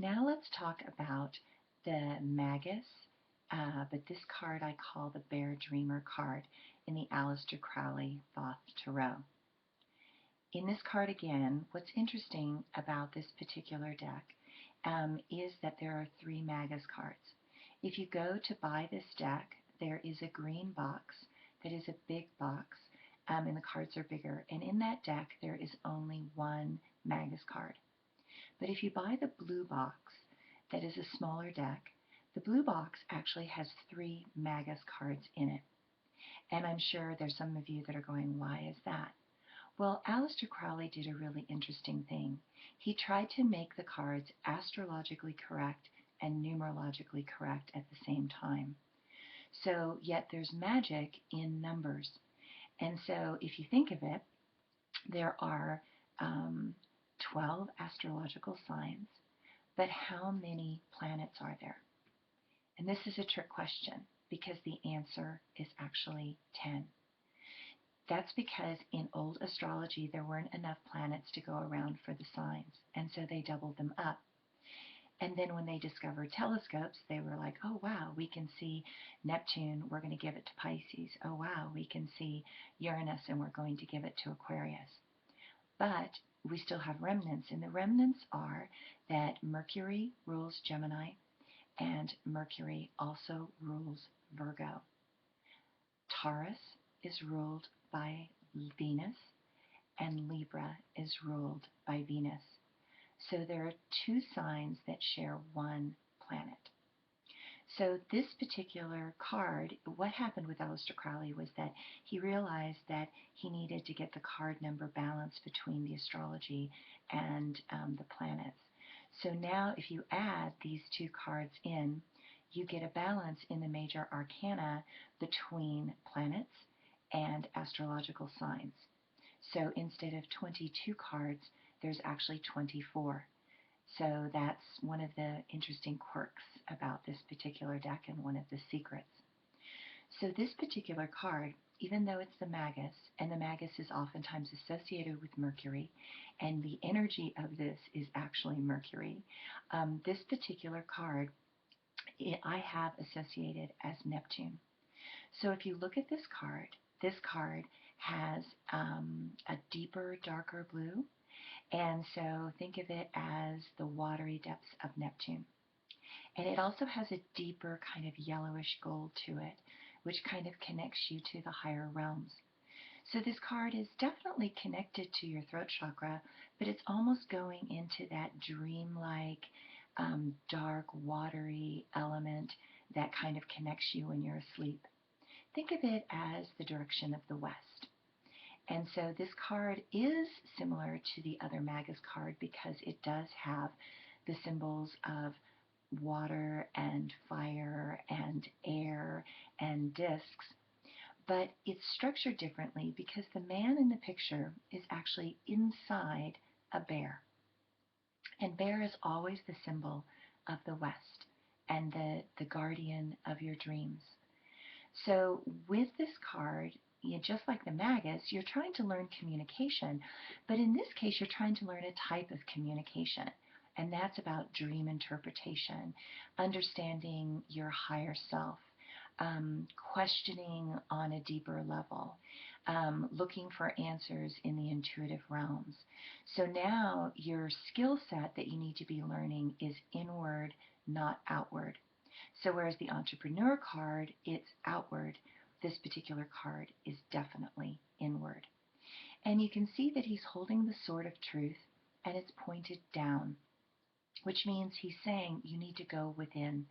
Now let's talk about the Magus, but this card I call the Bear Dreamer card in the Aleister Crowley Thoth Tarot. In this card again, what's interesting about this particular deck is that there are three Magus cards. If you go to buy this deck, there is a green box that is a big box, and the cards are bigger. And in that deck, there is only one Magus card. But if you buy the blue box, that is a smaller deck, the blue box actually has three Magus cards in it. And I'm sure there's some of you that are going, why is that? Well, Aleister Crowley did a really interesting thing. He tried to make the cards astrologically correct and numerologically correct at the same time. So, yet there's magic in numbers. And so, if you think of it, there are 12 astrological signs, but how many planets are there? And this is a trick question because the answer is actually 10. That's because in old astrology there weren't enough planets to go around for the signs, and so they doubled them up. And then when they discovered telescopes, they were like, oh wow, we can see Neptune, we're going to give it to Pisces. Oh wow, we can see Uranus, and we're going to give it to Aquarius. But we still have remnants, and the remnants are that Mercury rules Gemini, and Mercury also rules Virgo. Taurus is ruled by Venus, and Libra is ruled by Venus. So there are two signs that share one planet. So this particular card, what happened with Aleister Crowley was that he realized that he needed to get the card number balance between the astrology and the planets. So now if you add these two cards in, you get a balance in the major arcana between planets and astrological signs. So instead of 22 cards, there's actually 24. So that's one of the interesting quirks about this particular deck and one of the secrets. So this particular card, even though it's the Magus, and the Magus is oftentimes associated with Mercury, and the energy of this is actually Mercury, this particular card I have associated as Neptune. So if you look at this card has a deeper, darker blue, and so think of it as the watery depths of Neptune. And it also has a deeper kind of yellowish gold to it, which kind of connects you to the higher realms. So this card is definitely connected to your throat chakra, but it's almost going into that dreamlike, dark, watery element that kind of connects you when you're asleep. Think of it as the direction of the west. And so this card is similar to the other Magus card because it does have the symbols of water and fire and air and discs, but it's structured differently because the man in the picture is actually inside a bear. And bear is always the symbol of the West and the guardian of your dreams. So with this card, just like the Magus, you're trying to learn communication, but in this case, you're trying to learn a type of communication, and that's about dream interpretation, understanding your higher self, questioning on a deeper level, looking for answers in the intuitive realms. So now your skill set that you need to be learning is inward, not outward. So whereas the entrepreneur card, it's outward, this particular card is definitely inward. And you can see that he's holding the sword of truth and it's pointed down, which means he's saying you need to go within.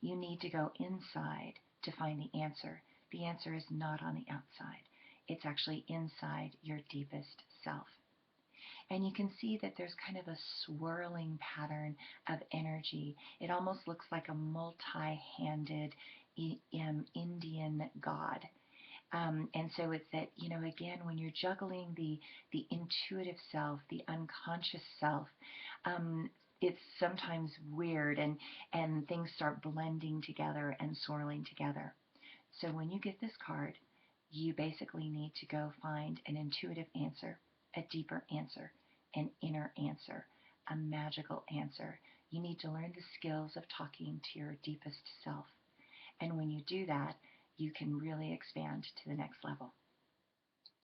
You need to go inside to find the answer. The answer is not on the outside. It's actually inside your deepest self. And you can see that there's kind of a swirling pattern of energy. It almost looks like a multi-handed Indian god. And so it's that, again, when you're juggling the intuitive self, the unconscious self, it's sometimes weird and things start blending together and swirling together. So when you get this card, you basically need to go find an intuitive answer, a deeper answer, an inner answer, a magical answer. You need to learn the skills of talking to your deepest self. And when you do that, you can really expand to the next level.